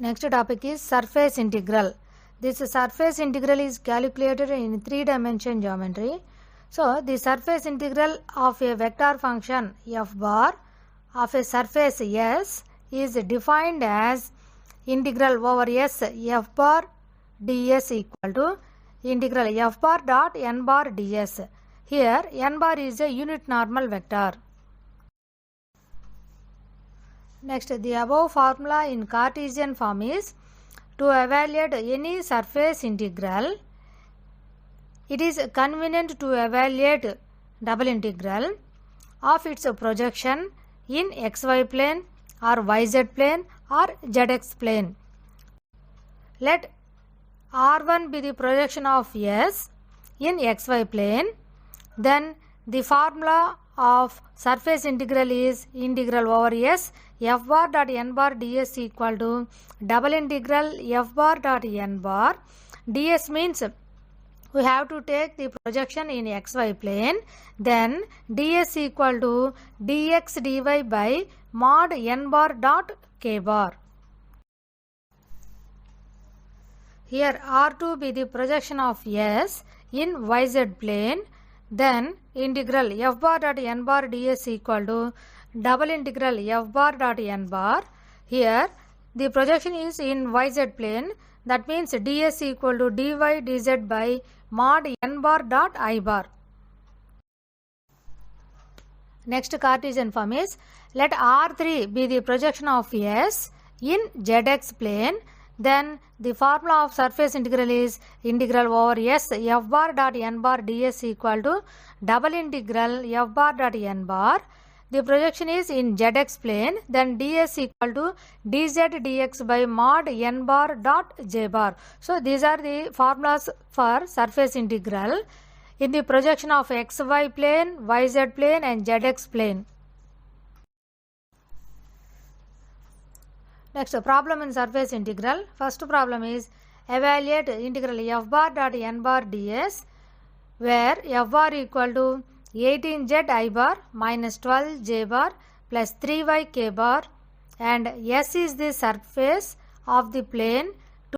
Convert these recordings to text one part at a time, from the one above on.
Next topic is surface integral. This surface integral is calculated in 3-dimension geometry. So, the surface integral of a vector function f bar of a surface S is defined as integral over S f bar ds equal to integral f bar dot n bar ds. Here n bar is a unit normal vector. Next, the above formula in Cartesian form is to evaluate any surface integral. It is convenient to evaluate double integral of its projection in xy plane or yz plane or zx plane. Let R1 be the projection of S in xy plane. Then the formula of surface integral is integral over S f bar dot n bar ds equal to double integral f bar dot n bar. ds means we have to take the projection in xy plane, then ds equal to dx dy by mod n bar dot k bar. Here R2 be the projection of S in yz plane, then integral f bar dot n bar ds equal to double integral f bar dot n bar. Here the projection is in yz plane, that means ds equal to dy dz by mod n bar dot I bar. Next Cartesian form is let R3 be the projection of S in zx plane, then the formula of surface integral is integral over S f bar dot n bar ds equal to double integral f bar dot n bar. The projection is in zx plane, then ds equal to dz dx by mod n bar dot j bar. So, these are the formulas for surface integral in the projection of xy plane, yz plane and zx plane. Next, problem in surface integral. First problem is evaluate integral f bar dot n bar ds, where f bar equal to 18z I bar minus 12j bar plus 3y k bar, and S is the surface of the plane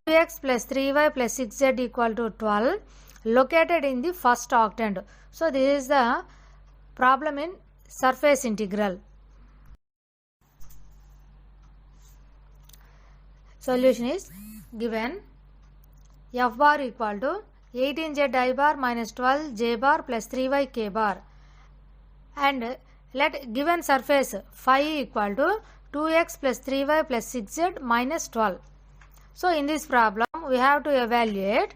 2x plus 3y plus 6z equal to 12 located in the first octant. So, this is the problem in surface integral. Solution is given f bar equal to 18z I bar minus 12j bar plus 3y k bar, and let given surface phi equal to 2x plus 3y plus 6z minus 12. So, in this problem we have to evaluate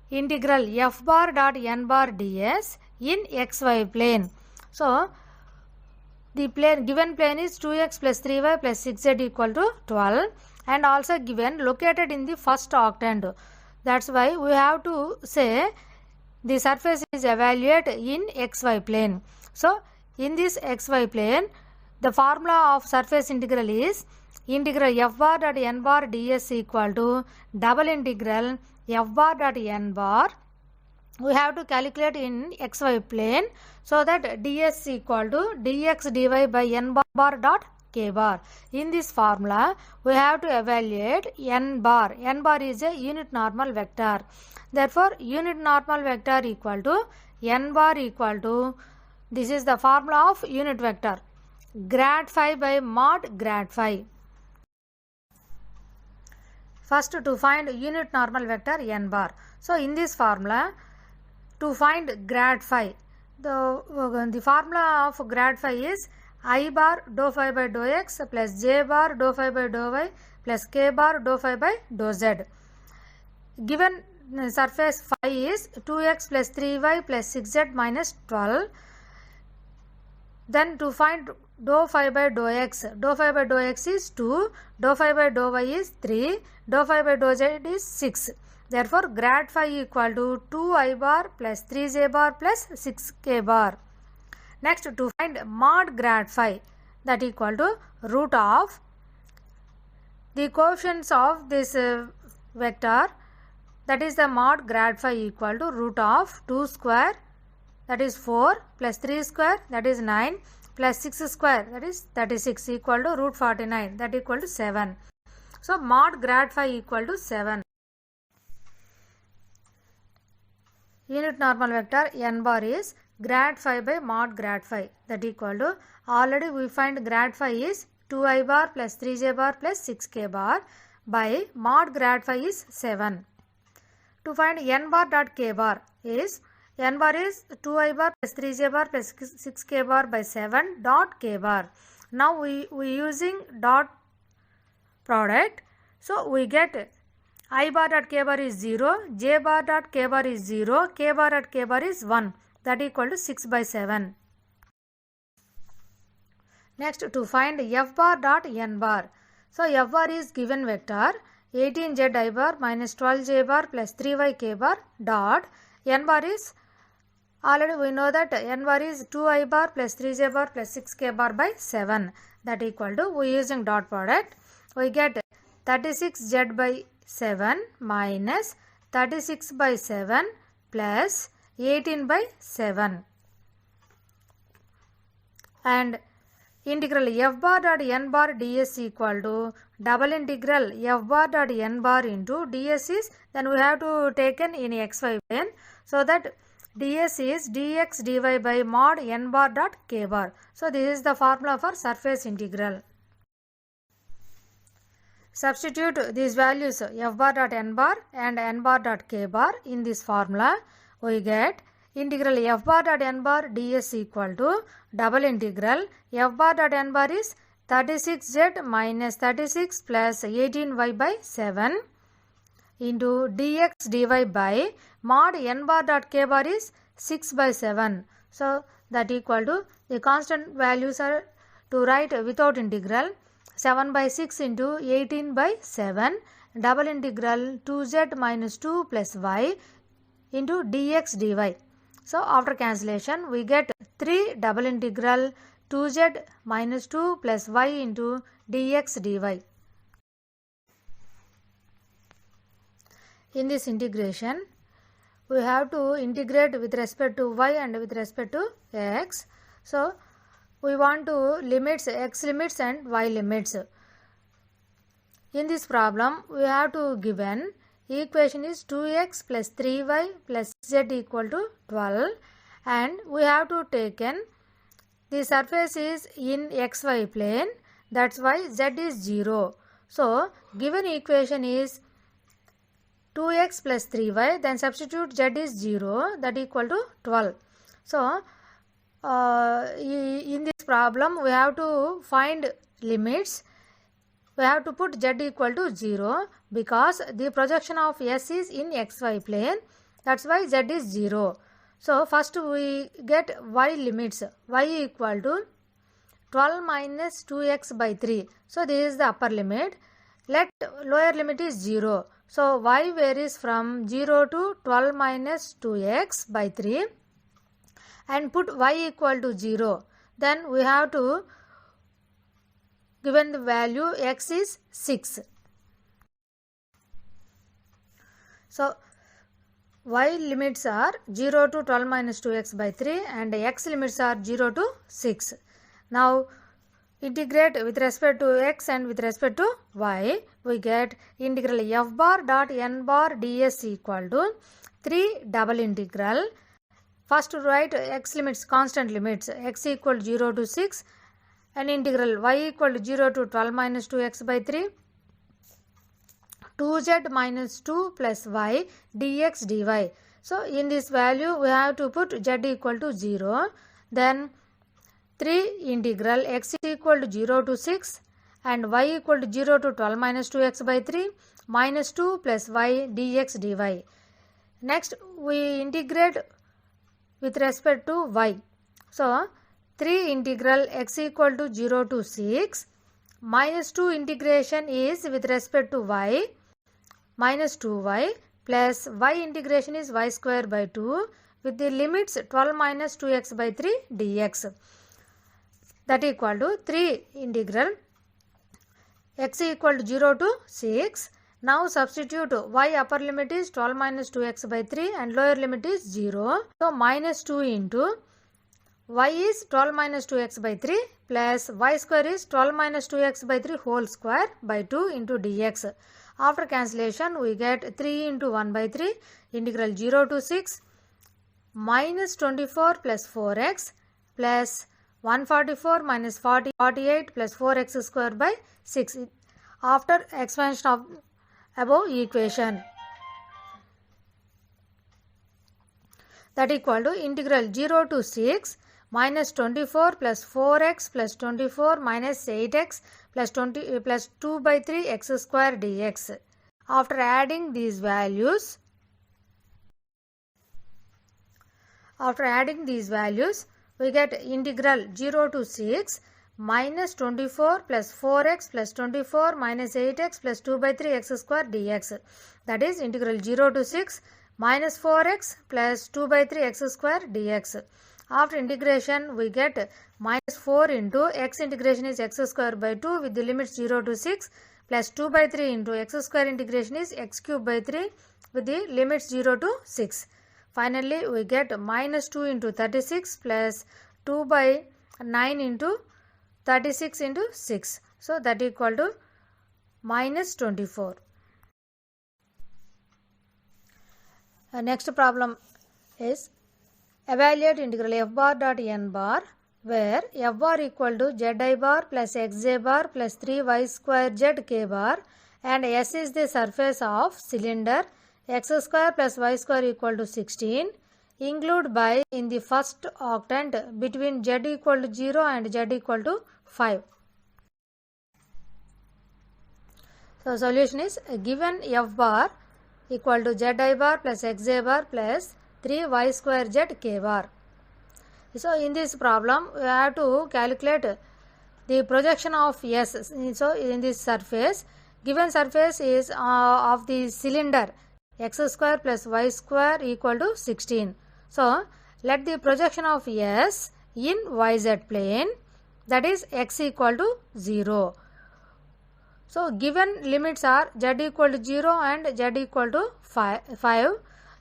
integral f bar dot n bar ds in xy plane. So, the plane given plane is 2x plus 3y plus 6z equal to 12 and also given located in the first octant. That's why we have to say the surface is evaluated in xy plane. So, in this xy plane, the formula of surface integral is integral f bar dot n bar ds equal to double integral f bar dot n bar. We have to calculate in xy plane, so that ds equal to dx dy by n bar dot k bar. In this formula, we have to evaluate n bar. N bar is a unit normal vector. Therefore, unit normal vector equal to n bar equal to, this is the formula of unit vector, grad phi by mod grad phi. First, to find unit normal vector n bar. So, in this formula, to find grad phi, the formula of grad phi is I bar dou phi by dou x plus j bar dou phi by dou y plus k bar dou phi by dou z. Given surface phi is 2x plus 3y plus 6z minus 12. Then to find dou phi by dou x is 2, dou phi by dou y is 3, dou phi by dou z is 6. Therefore, grad phi equal to 2i bar plus 3j bar plus 6k bar. Next, to find mod grad phi, that equal to root of the coefficients of this vector, that is the mod grad phi equal to root of 2 square, that is 4, plus 3 square, that is 9, plus 6 square, that is 36 equal to root 49, that equal to 7. So mod grad phi equal to 7. Unit normal vector n bar is grad phi by mod grad phi, that equal to, already we find grad phi is 2I bar plus 3j bar plus 6k bar by mod grad phi is 7. To find n bar dot k bar is, n bar is 2I bar plus 3j bar plus 6k bar by 7 dot k bar. Now we using dot product, so we get I bar dot k bar is 0, j bar dot k bar is 0, k bar dot k bar is 1, that equal to 6 by 7. Next, to find f bar dot n bar. So f bar is given vector 18z I bar minus 12j bar plus 3yk bar dot n bar is, already we know that n bar is 2I bar plus 3j bar plus 6k bar by 7, that equal to, we using dot product, we get 36z by 7 minus 36 by 7 plus 18 by 7, and integral f bar dot n bar ds equal to double integral f bar dot n bar into ds is, then we have to taken in xy plane, so that ds is dx dy by mod n bar dot k bar. So this is the formula for surface integral. Substitute these values f bar dot n bar and n bar dot k bar in this formula. We get integral f bar dot n bar ds equal to double integral f bar dot n bar is 36z minus 36 plus 18y by 7 into dx dy by mod n bar dot k bar is 6 by 7. So that equal to, the constant values are to write without integral, 7 by 6 into 18 by 7, double integral 2z minus 2 plus y into dx dy. So after cancellation we get 3 double integral 2z minus 2 plus y into dx dy. In this integration, we have to integrate with respect to y and with respect to x. So we want to limits x limits and y limits. In this problem, we have to given equation is 2x plus 3y plus z equal to 12, and we have to taken the surface is in xy plane, that's why z is 0. So given equation is 2x plus 3y, then substitute z is 0, that equal to 12. So in this problem we have to find limits. We have to put z equal to 0 because the projection of s is in xy plane, that's why z is 0. So first we get y limits, y equal to 12 minus 2x by 3. So this is the upper limit. Let lower limit is 0. So y varies from 0 to 12 minus 2x by 3 and put y equal to 0. Then we have to given the value x is 6. So y limits are 0 to 12 minus 2x by 3 and x limits are 0 to 6. Now integrate with respect to x and with respect to y, we get integral f bar dot n bar ds equal to 3 double integral. First write x limits, constant limits, x equal to 0 to 6 and integral y equal to 0 to 12 minus 2x by 3, 2z minus 2 plus y dx dy. So in this value we have to put z equal to 0, then 3 integral x equal to 0 to 6 and y equal to 0 to 12 minus 2x by 3 minus 2 plus y dx dy. Next we integrate with respect to y. So 3 integral x equal to 0 to 6 minus 2 integration is with respect to y minus 2y plus y integration is y square by 2 with the limits 12 minus 2x by 3 dx, that equal to 3 integral x equal to 0 to 6. Now substitute y upper limit is 12 minus 2x by 3 and lower limit is 0. So minus 2 into y is 12 minus 2x by 3 plus y square is 12 minus 2x by 3 whole square by 2 into dx. After cancellation, we get 3 into 1 by 3 integral 0 to 6 minus 24 plus 4x plus 144 minus 48 plus 4x square by 6 after expansion of above equation. That equal to integral 0 to 6 minus 24 plus 4x plus 24 minus 8x plus 20 plus 2 by 3 x square dx. After adding these values, we get integral 0 to 6 minus 24 plus 4x plus 24 minus 8x plus 2 by 3 x square dx. That is integral 0 to 6 minus 4x plus 2 by 3 x square dx. After integration, we get minus 4 into x integration is x square by 2 with the limits 0 to 6 plus 2 by 3 into x square integration is x cube by 3 with the limits 0 to 6. Finally, we get minus 2 into 36 plus 2 by 9 into 36 into 6. So, that equal to minus 24. Next problem is evaluate integral f bar dot n bar where f bar equal to zi bar plus xj bar plus 3y square z k bar and s is the surface of cylinder x square plus y square equal to 16. Include by in the first octant between z equal to 0 and z equal to 5. So, solution is given f bar equal to zi bar plus xj bar plus 3y square z k bar. So, in this problem, we have to calculate the projection of S. So, in this surface, given surface is of the cylinder x square plus y square equal to 16. So, let the projection of S in yz plane, that is x equal to 0. So, given limits are z equal to 0 and z equal to 5.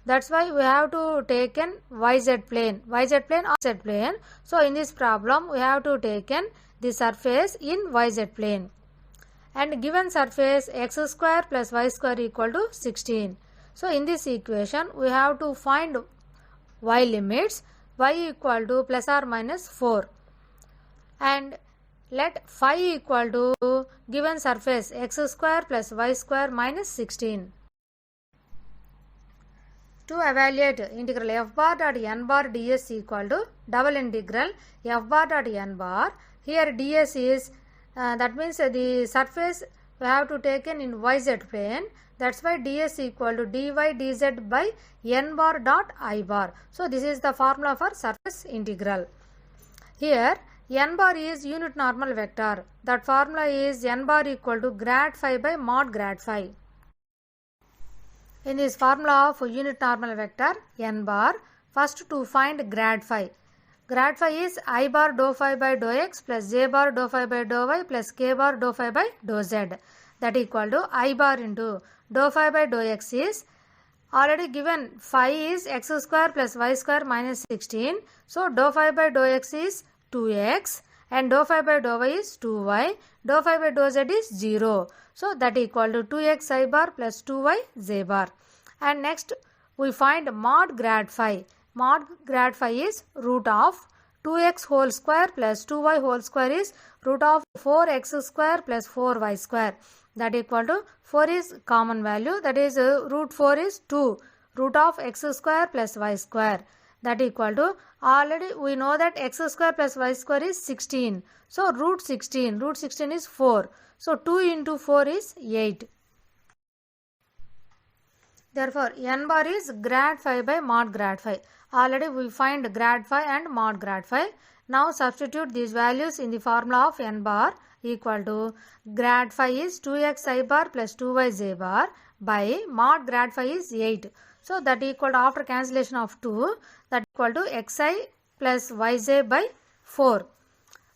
That's why we have to take an yz plane or z plane. So, in this problem, we have to take the surface in yz plane. And given surface x square plus y square equal to 16. So, in this equation, we have to find y limits, y equal to plus or minus 4. And let phi equal to given surface x square plus y square minus 16. To evaluate integral f bar dot n bar ds equal to double integral f bar dot n bar. Here ds is that means the surface we have to take in yz plane. That's why ds equal to dy dz by n bar dot I bar. So, this is the formula for surface integral. Here n bar is unit normal vector. That formula is n bar equal to grad phi by mod grad phi. In this formula of unit normal vector n bar, first to find grad phi. Grad phi is I bar dou phi by dou x plus j bar dou phi by dou y plus k bar dou phi by dou z. That equal to I bar into dou phi by dou x is already given phi is x square plus y square minus 16. So, dou phi by dou x is 2x and dou phi by dou y is 2y, dou phi by dou z is 0. So, that equal to 2x I bar plus 2y j bar. And next we find mod grad phi. Mod grad phi is root of 2x whole square plus 2y whole square is root of 4x square plus 4y square. That equal to 4 is common value, that is root 4 is 2 root of x square plus y square. That equal to already we know that x square plus y square is 16. So, root 16 is 4. So, 2 into 4 is 8. Therefore, n bar is grad phi by mod grad phi. Already we find grad phi and mod grad phi. Now, substitute these values in the formula of n bar equal to grad phi is 2x I bar plus 2y j bar by mod grad phi is 8. So, that equal to after cancellation of 2, that equal to xi plus yj by 4.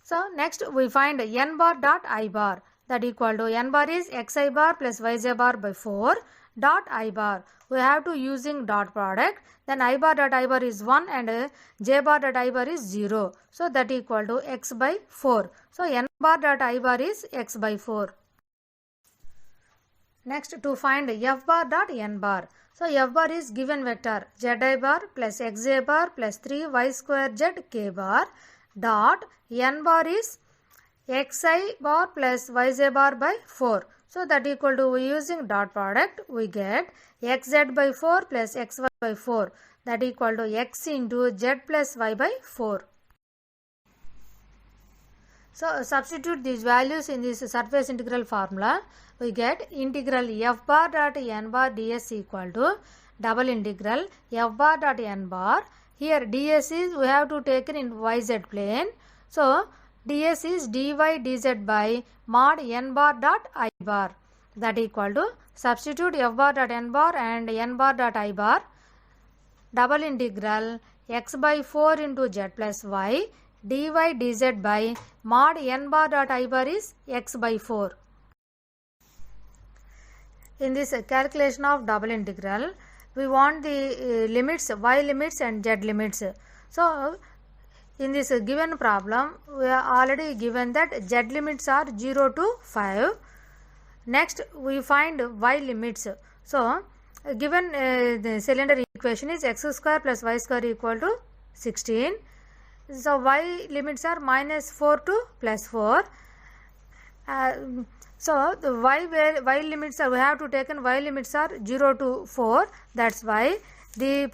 So, next we find n bar dot I bar, that equal to n bar is xi bar plus yj bar by 4 dot I bar. we have to using dot product. Then I bar dot I bar is 1 and j bar dot I bar is 0. So that equal to x by 4. So n bar dot I bar is x by 4. Next, to find f bar dot n bar. So f bar is given vector zi bar plus xj bar plus 3y square z k bar dot n bar is xi bar plus yj bar by 4. So that equal to, we using dot product, we get xz by 4 plus xy by 4, that equal to x into z plus y by 4. So substitute these values in this surface integral formula. We get integral f bar dot n bar ds equal to double integral f bar dot n bar. Here ds is, we have to take it in yz plane. So ds is dy dz by mod n bar dot I bar, that equal to, substitute f bar dot n bar and n bar dot I bar, double integral x by 4 into z plus y dy dz by mod n bar dot I bar is x by 4. In this calculation of double integral, we want the limits, y limits and z limits. So in this given problem, we are already given that z limits are 0 to 5. Next, we find y limits. So given the cylinder equation is x square plus y square equal to 16. So y limits are minus 4 to plus 4. So the y limits are, we have to take in y limits are 0 to 4. That's why the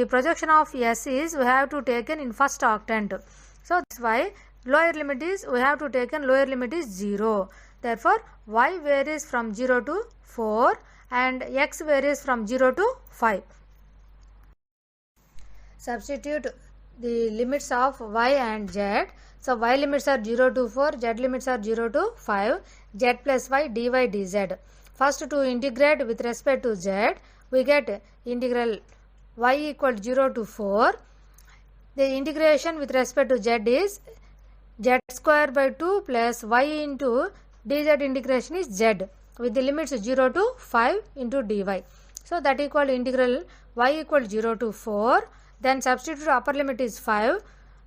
projection of s is, we have to take in first octant. So that's why lower limit is, we have to take in lower limit is 0. Therefore y varies from 0 to 4 and x varies from 0 to 5. Substitute the limits of y and z. So y limits are 0 to 4, z limits are 0 to 5, z plus y dy dz. First, to integrate with respect to z, we get integral y equal to 0 to 4. The integration with respect to z is z square by 2 plus y into dz integration is z with the limits 0 to 5 into dy. So that equal to integral y equal to 0 to 4. Then substitute upper limit is 5.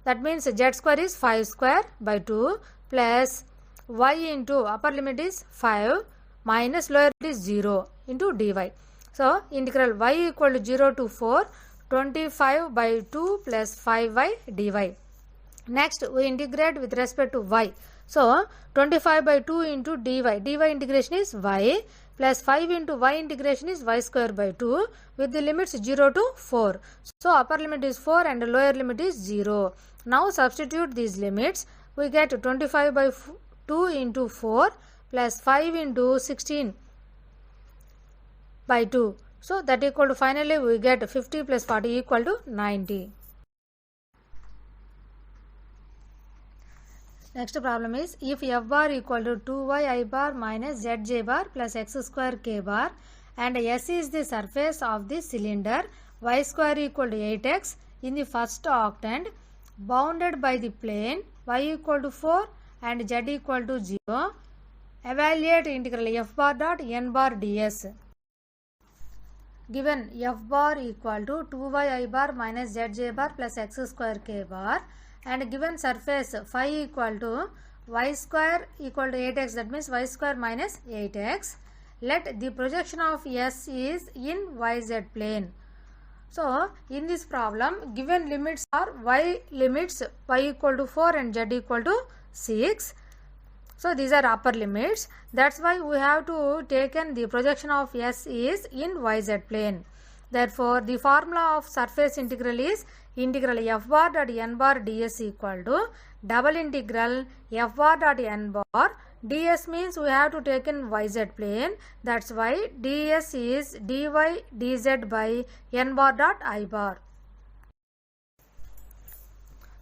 That means z square is 5 square by 2 plus y into upper limit is 5 minus lower limit is 0 into dy. So integral y equal to 0 to 4, 25 by 2 plus 5y dy. Next, we integrate with respect to y. So 25 by 2 into dy. Dy integration is y plus 5 into y integration is y square by 2 with the limits 0 to 4. So upper limit is 4 and lower limit is 0. Now substitute these limits. We get 25 by 2 into 4 plus 5 into 16 by 2. So that equal to, finally we get 50 plus 40 equal to 90. Next problem is, if f bar equal to 2y I bar minus zj bar plus x square k bar and s is the surface of the cylinder, y square equal to 8x in the first octant, bounded by the plane y equal to 4 and z equal to 0, evaluate integral f bar dot n bar ds. Given f bar equal to 2y I bar minus zj bar plus x square k bar and given surface phi equal to y square equal to 8x, that means y square minus 8x, let the projection of s is in yz plane. So in this problem, given limits are y limits y equal to 4 and z equal to 6. So these are upper limits. That's why we have to take in the projection of s is in yz plane. Therefore the formula of surface integral is integral f bar dot n bar ds equal to double integral f bar dot n bar. Ds means we have to take in yz plane. That's why ds is dy dz by n bar dot I bar.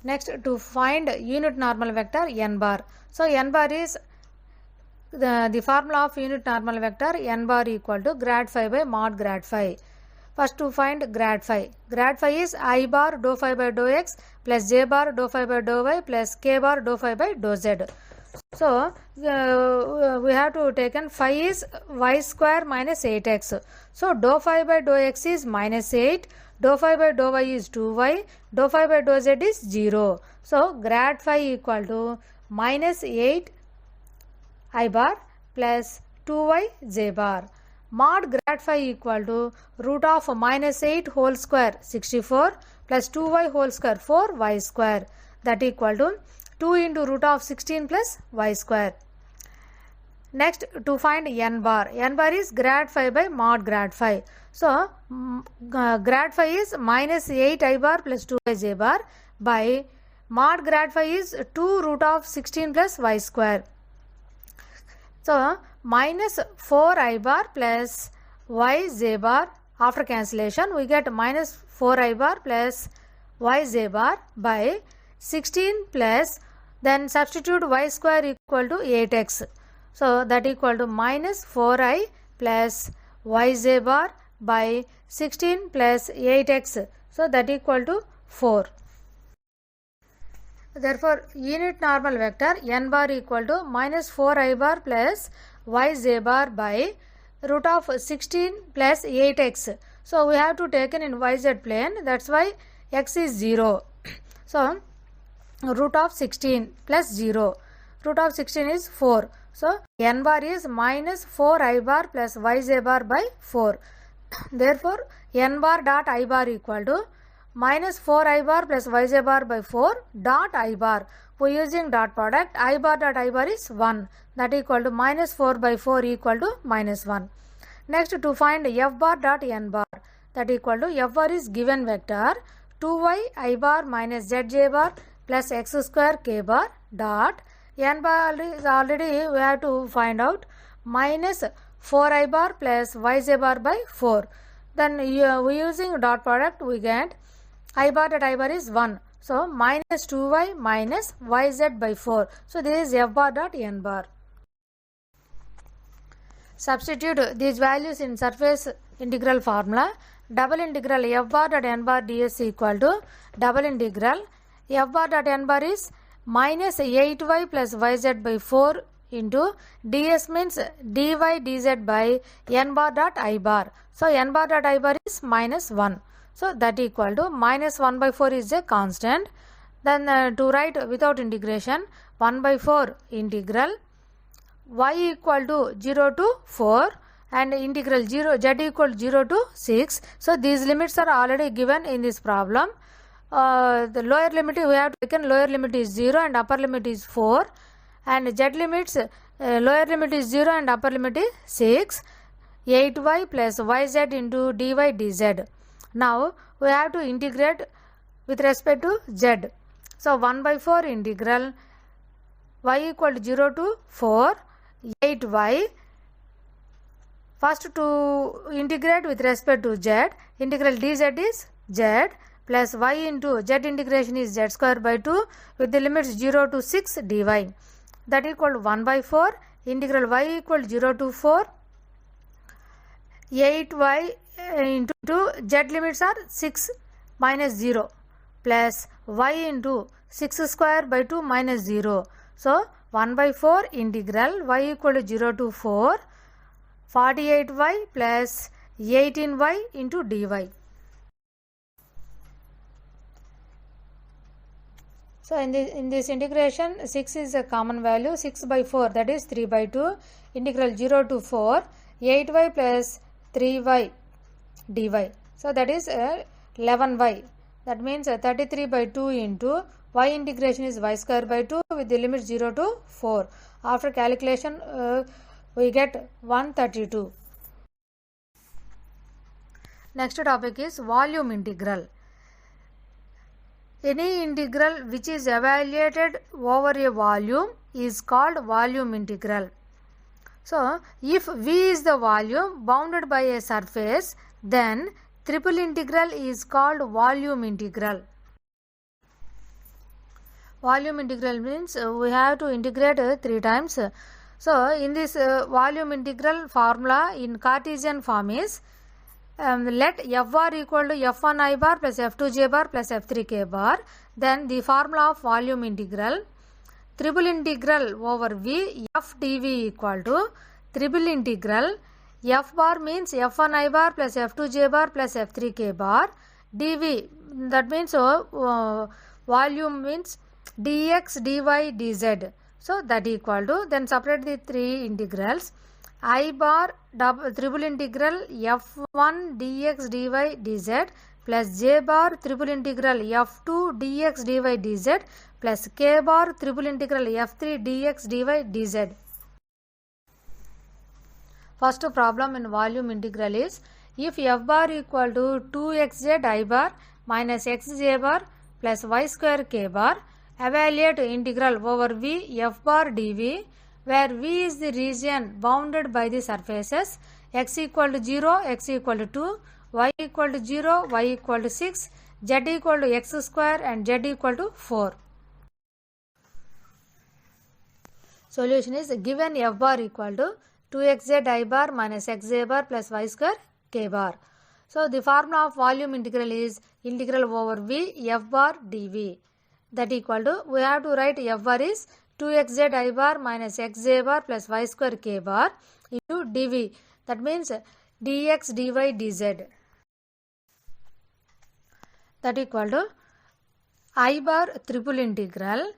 Next, to find unit normal vector n bar. So n bar is the formula of unit normal vector n bar equal to grad phi by mod grad phi. First, to find grad phi. Grad phi is I bar dou phi by dou x plus j bar dou phi by dou y plus k bar dou phi by dou z. So we have to taken phi is y square minus 8x. So dou phi by dou x is minus 8, dou phi by dou y is 2y, dou phi by dou z is 0. So grad phi equal to minus 8 I bar plus 2y j bar. Mod grad phi equal to root of minus 8 whole square 64 plus 2y whole square 4y square, that equal to 2 into root of 16 plus y square. Next, to find n bar is grad phi by mod grad phi. So grad phi is minus 8 I bar plus 2y j bar by mod grad phi is 2 root of 16 plus y square. So minus 4 I bar plus y j bar, after cancellation we get minus 4 I bar plus y j bar by 16 plus, then substitute y square equal to 8x. So that equal to minus 4i plus y j bar by 16 plus 8x. So that equal to 4. Therefore, unit normal vector n bar equal to minus 4i bar plus y j bar by root of 16 plus 8x. So we have to take in yz plane, that's why x is 0. So root of 16 plus 0, root of 16 is 4. So n bar is minus 4i bar plus yj bar by 4. Therefore n bar dot I bar equal to minus 4i bar plus yj bar by 4 dot I bar. We using dot product, I bar dot I bar is 1, that equal to minus 4 by 4 equal to minus 1. Next, to find f bar dot n bar, that equal to f bar is given vector 2y I bar minus zj bar plus x square k bar dot n bar is already we have to find out minus 4i bar plus yj bar by 4. Then we using dot product, we get I bar dot I bar is 1. So minus 2y minus yz by 4. So this is f bar dot n bar. Substitute these values in surface integral formula. Double integral f bar dot n bar ds equal to double integral f bar dot n bar is minus 8y plus yz by 4 into ds means dy dz by n bar dot I bar. So n bar dot I bar is minus 1. So that equal to minus 1 by 4 is a constant. Then to write without integration, 1 by 4 integral y equal to 0 to 4 and integral 0 z equal to 0 to 6. So these limits are already given in this problem. The lower limit we have taken, lower limit is 0 and upper limit is 4, and z limits lower limit is 0 and upper limit is 6, 8y plus yz into dy dz. Now we have to integrate with respect to z. So 1 by 4 integral y equal to 0 to 4, 8y. First to integrate with respect to z, integral dz is z plus y into z integration is z square by 2 with the limits 0 to 6 dy. That equal to 1 by 4 integral y equal to 0 to 4, 8y into 2, z limits are 6 minus 0 plus y into 6 square by 2 minus 0. So 1 by 4 integral y equal to 0 to 4, 48y plus 18y into dy. So in this integration, 6 is a common value, 6 by 4 that is 3 by 2, integral 0 to 4, 8y plus 3y dy. So that is 11y. That means 33 by 2 into y integration is y square by 2 with the limit 0 to 4. After calculation we get 132. Next topic is volume integral. Any integral which is evaluated over a volume is called volume integral. So if V is the volume bounded by a surface, then triple integral is called volume integral. Volume integral means we have to integrate 3 times. So in this volume integral formula in Cartesian form is let f bar equal to f1 I bar plus f2 j bar plus f3 k bar. Then the formula of volume integral triple integral over v f dv equal to triple integral f bar means f1 I bar plus f2 j bar plus f3 k bar dv, that means volume means dx dy dz. So that equal to, then separate the three integrals, I bar triple integral f1 dx dy dz plus j bar triple integral f2 dx dy dz plus k bar triple integral f3 dx dy dz. First problem in volume integral is, if f bar equal to 2xz I bar minus xj bar plus y square k bar, evaluate integral over v f bar dv, where v is the region bounded by the surfaces x equal to 0, x equal to 2, y equal to 0, y equal to 6, z equal to x square and z equal to 4. Solution is, given f bar equal to 2xz I bar minus xj bar plus y square k bar. So the formula of volume integral is integral over v f bar dv. That equal to, we have to write f bar is 2xz I bar minus xj bar plus y square k bar into dv. That means dx dy dz. That equal to I bar triple integral.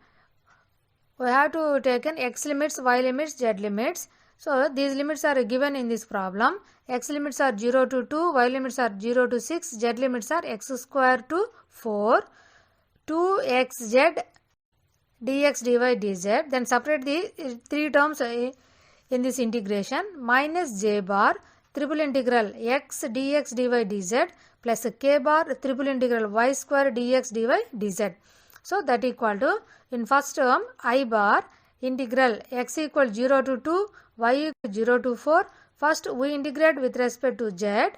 We have to take in x limits, y limits, z limits. So these limits are given in this problem. X limits are 0 to 2, y limits are 0 to 6, z limits are x square to 4, 2xz dx dy dz. Then separate the three terms in this integration, minus j bar triple integral x dx dy dz plus k bar triple integral y square dx dy dz. So that equal to, in first term I bar integral x equal 0 to 2, y equal 0 to 4. First we integrate with respect to z.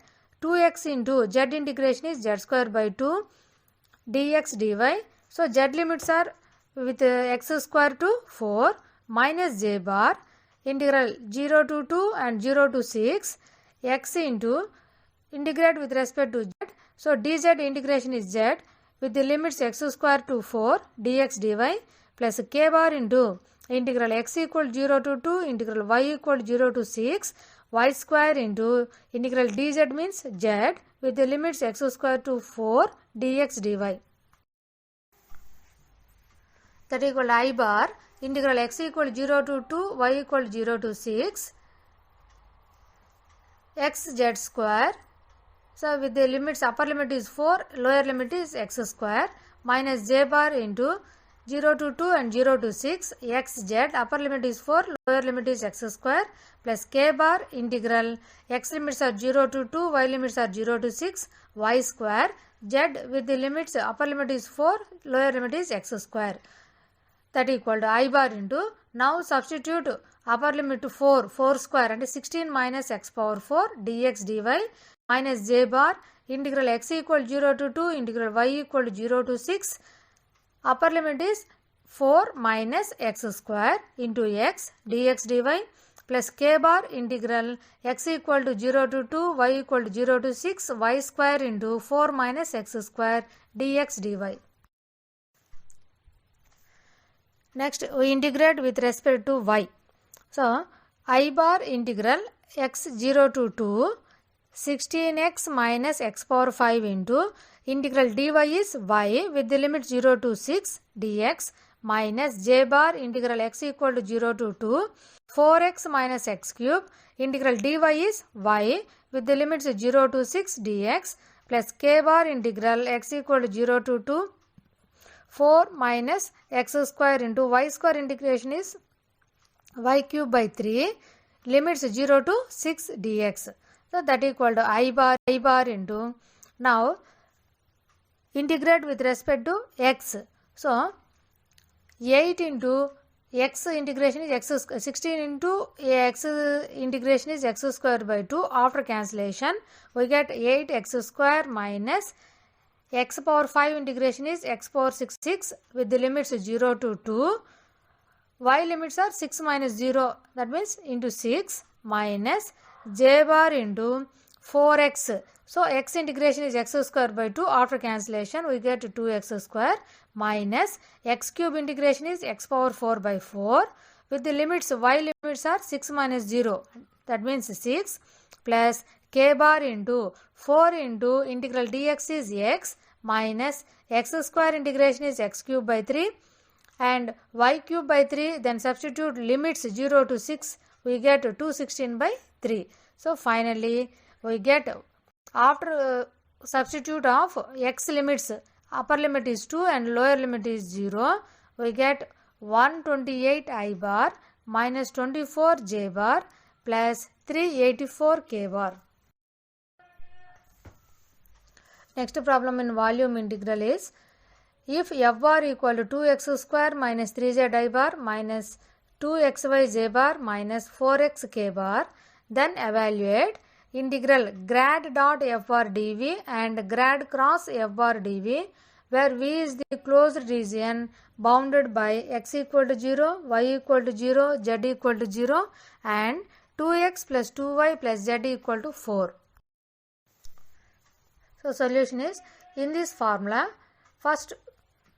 2x into z integration is z square by 2 dx dy. So z limits are with x square to 4 minus j bar integral 0 to 2 and 0 to 6 x into integrate with respect to z. So dz integration is z with the limits x square to 4 dx dy plus k bar into integral x equal 0 to 2 integral y equal 0 to 6 y square into integral dz means z with the limits x square to 4 dx dy. That equal to I bar integral x equal 0 to 2, y equal 0 to 6, xz square. So with the limits, upper limit is 4, lower limit is x square minus j bar into 0 to 2 and 0 to 6 xz, upper limit is 4, lower limit is x square plus k bar integral x limits are 0 to 2, y limits are 0 to 6 y square, z with the limits upper limit is 4, lower limit is x square. That equal to I bar into, now substitute upper limit to 4 square and 16 minus x power 4 dx dy minus j bar integral x equal 0 to 2 integral y equal 0 to 6, upper limit is 4 minus x square into x dx dy plus k bar integral x equal to 0 to 2, y equal to 0 to 6 y square into 4 minus x square dx dy. Next we integrate with respect to y. So I bar integral x 0 to 2 16x minus x power 5 into integral dy is y with the limit 0 to 6 dx minus j bar integral x equal to 0 to 2 4x minus x cube integral dy is y with the limits 0 to 6 dx plus k bar integral x equal to 0 to 2 4 minus x square into y square integration is y cube by 3 limits 0 to 6 dx. So that equal to I bar into, now integrate with respect to x. So 8 into x integration is x 16 into x integration is x square by 2. After cancellation we get 8x square minus x power 5 integration is x power 6 with the limits 0 to 2. Y limits are 6 minus 0, that means into 6 minus j bar into 4x So x integration is x square by 2. After cancellation we get 2x square minus x cube integration is x power 4 by 4. With the limits, y limits are 6 minus 0. That means 6 plus k bar into 4 into integral dx is x minus x square integration is x cube by 3 and y cube by 3. Then substitute limits 0 to 6. We get 216 by 3. So finally we get, after substitute of x limits, upper limit is 2 and lower limit is 0, we get 128 I bar minus 24 j bar plus 384 k bar. Next problem in volume integral is, if f bar equal to 2x square minus 3z I bar minus 2xy j bar minus 4x k bar, then evaluate integral grad dot f bar dv and grad cross f bar dv, where v is the closed region bounded by x equal to 0, y equal to 0, z equal to 0 and 2x plus 2y plus z equal to 4. So solution is, in this formula, first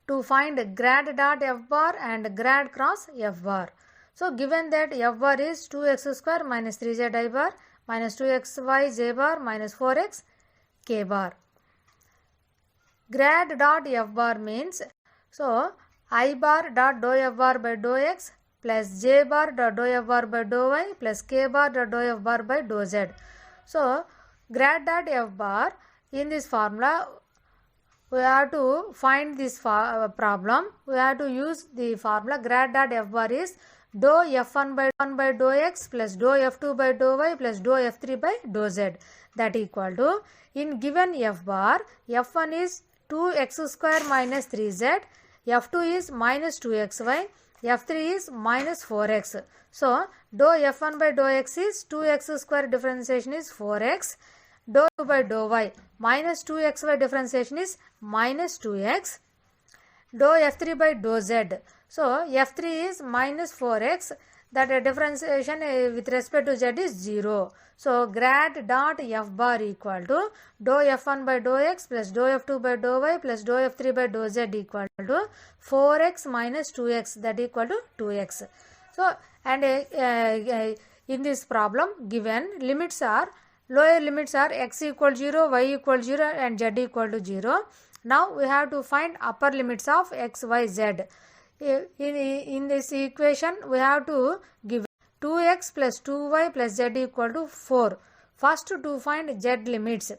to find grad dot f bar and grad cross f bar. So given that f bar is 2x square minus 3z I bar minus 2xy j bar minus 4x k bar. Grad dot f bar means, so I bar dot dou f bar by dou x plus j bar dot dou f bar by dou y plus k bar dot dou f bar by dou z. So grad dot f bar, in this formula we have to find this problem. We have to use the formula grad dot f bar is dou f1 by dou x plus dou f2 by dou y plus dou f3 by dou z, that equal to, in given f bar, f1 is 2x square minus 3z, f2 is minus 2xy, f3 is minus 4x. So dou f1 by dou x is 2x square differentiation is 4x, dou by dou y minus 2xy differentiation is minus 2x, dou f3 by dou z. So f3 is minus 4x, that differentiation with respect to z is 0. So grad dot f bar equal to dou f1 by dou x plus dou f2 by dou y plus dou f3 by dou z equal to 4x minus 2x, that equal to 2x. So and in this problem given limits are, lower limits are x equal 0, y equal 0 and z equal to 0. Now we have to find upper limits of x, y, z. In this equation we have to give 2x plus 2y plus z equal to 4. First to find z limits.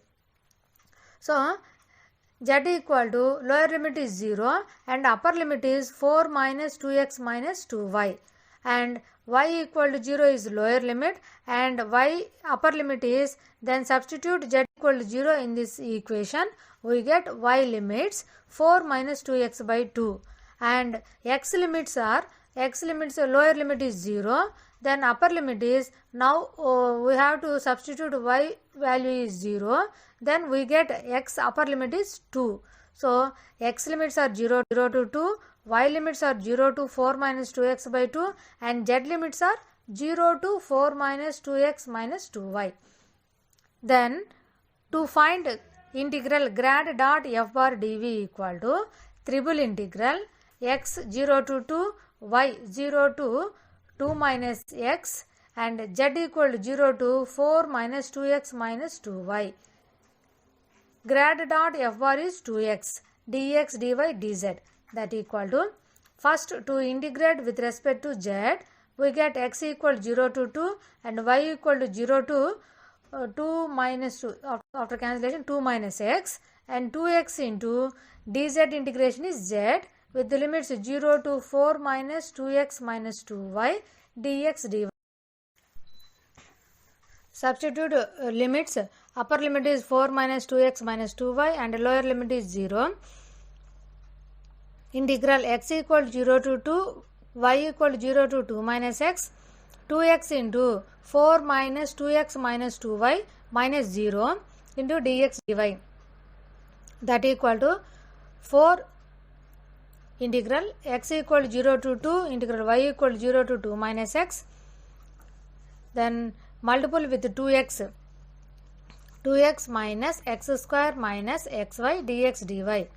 So z equal to, lower limit is 0 and upper limit is 4 minus 2x minus 2y, and y equal to 0 is lower limit and y upper limit is, then substitute z equal to 0 in this equation, we get y limits 4 minus 2x by 2 and x limits are, lower limit is 0, then upper limit is, now we have to substitute y value is 0, then we get x upper limit is 2. So x limits are 0 to 2, y limits are 0 to 4 minus 2x by 2 and z limits are 0 to 4 minus 2x minus 2y. Then to find integral grad dot f bar dv equal to triple integral x 0 to 2, y 0 to 2 minus x and z equal to 0 to 4 minus 2x minus 2y. Grad dot f bar is 2x dx dy dz, that equal to, first to integrate with respect to z, we get x equal 0 to 2 and y equal to 0 to 2 minus 2, after cancellation 2 minus x, and 2x into dz integration is z with the limits 0 to 4 minus 2x minus 2y dx dy. Substitute limits, upper limit is 4 minus 2x minus 2y and lower limit is 0. Integral x equal 0 to 2, y equal 0 to 2 minus x, 2x into 4 minus 2x minus 2y minus 0 into dx dy, that equal to 4 integral x equal 0 to 2 integral y equal 0 to 2 minus x, then multiple with 2x, 2x minus x square minus xy dx dy.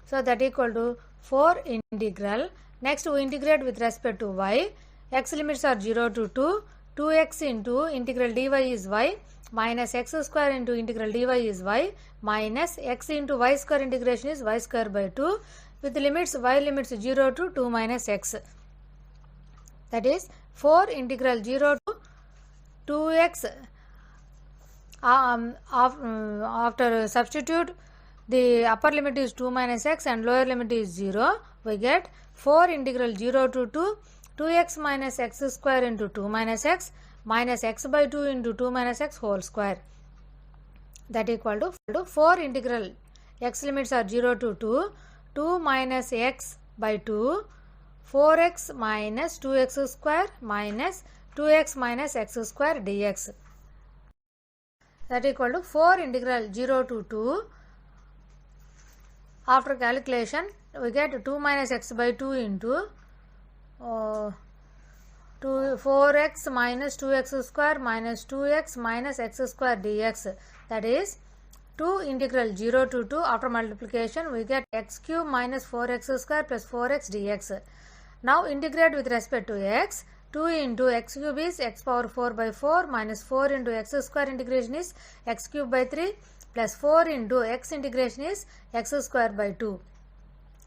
So that equal to 4 integral. Next we integrate with respect to y. X limits are 0 to 2. 2x into integral dy is y minus x square into integral dy is y minus x into y square integration is y square by 2 with limits y limits 0 to 2 minus x. That is 4 integral 0 to 2x. After substitute the upper limit is 2 minus x and lower limit is 0. We get 4 integral 0 to 2 2x minus x square into 2 minus x minus x by 2 into 2 minus x whole square. That equal to 4 integral x limits are 0 to 2 2 minus x by 2 4x minus 2x square minus 2x minus x square dx. That equal to 4 integral 0 to 2. After calculation we get 2 minus x by 2 into 4x minus 2x square minus 2x minus x square dx. That is 2 integral 0 to 2. After multiplication we get x cube minus 4x square plus 4x dx. Now integrate with respect to x. 2 into x cube is x power 4 by 4 minus 4 into x square integration is x cube by 3 plus 4 into x integration is x square by 2.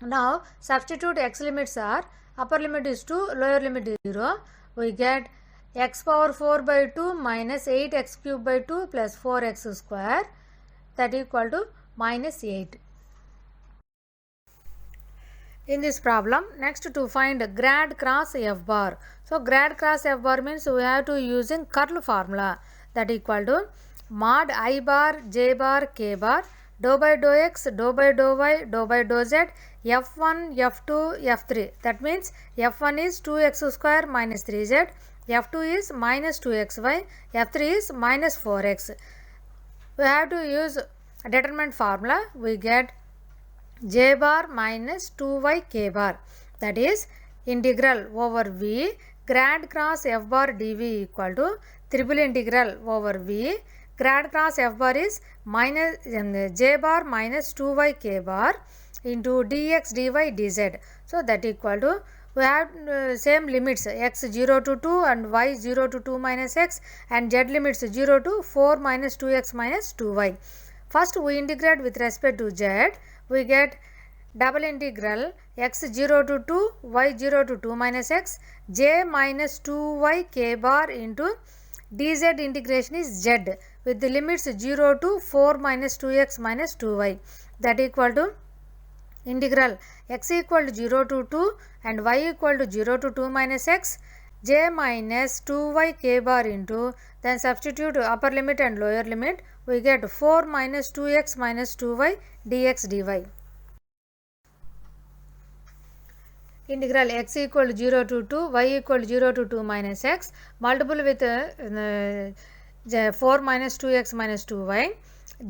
Now substitute x limits are upper limit is 2, lower limit is 0. We get x power 4 by 2 minus 8x cube by 2 plus 4x square, that equal to minus 8. In this problem, next to find grad cross f bar. So grad cross f bar means we have to using curl formula, that equal to mod I bar j bar k bar dou by dou x dou by dou y dou by dou z f1 f2 f3. That means f1 is 2x square minus 3z, f2 is minus 2xy, f3 is minus 4x. We have to use determinant formula. We get j bar minus 2y k bar, that is integral over v grad cross f bar dv equal to triple integral over v grad cross f bar is minus j bar minus 2y k bar into dx dy dz. So that equal to we have same limits x 0 to 2 and y 0 to 2 minus x and z limits 0 to 4 minus 2x minus 2y. First we integrate with respect to z. We get double integral x 0 to 2 y 0 to 2 minus x j minus 2y k bar into dz integration is z with the limits 0 to 4 minus 2x minus 2y, that equal to integral x equal to 0 to 2 and y equal to 0 to 2 minus x j minus 2y k bar into, then substitute upper limit and lower limit, we get 4 minus 2x minus 2y dx dy. Integral x equal to 0 to 2, y equal to 0 to 2 minus x, multiple with 4 minus 2x minus 2y,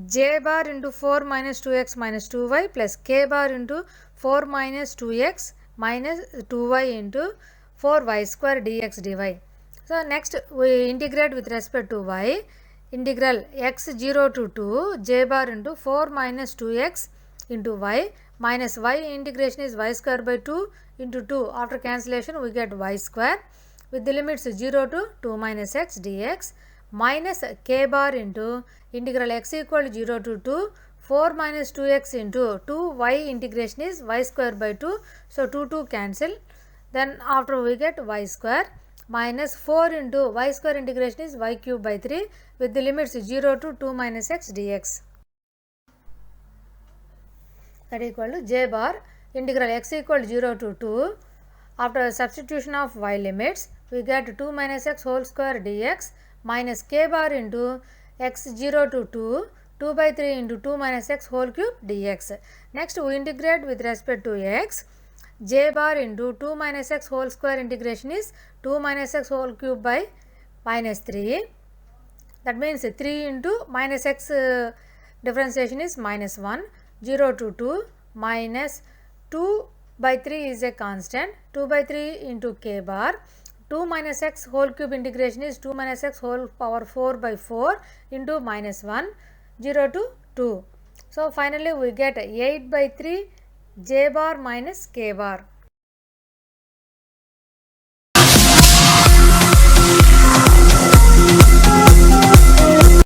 j bar into 4 minus 2x minus 2y plus k bar into 4 minus 2x minus 2y into 4y square dx dy. So next we integrate with respect to y. Integral x 0 to 2 j bar into 4 minus 2x into y minus y integration is y square by 2 into 2. After cancellation we get y square with the limits 0 to 2 minus x dx minus k bar into integral x equal to 0 to 2 4 minus 2x into 2y integration is y square by 2. So 2 cancel. Then after we get y square minus 4 into y square integration is y cube by 3 with the limits 0 to 2 minus x dx. That equal to j bar integral x equal to 0 to 2. After substitution of y limits we get 2 minus x whole square dx minus k bar into x 0 to 2 2 by 3 into 2 minus x whole cube dx. Next we integrate with respect to x. J bar into 2 minus x whole square integration is 2 minus x whole cube by minus 3. That means 3 into minus x differentiation is minus 1. 0 to 2 minus 2 by 3 is a constant. 2 by 3 into k bar. 2 minus x whole cube integration is 2 minus x whole power 4 by 4 into minus 1. 0 to 2. So finally we get 8 by 3 j bar minus k bar.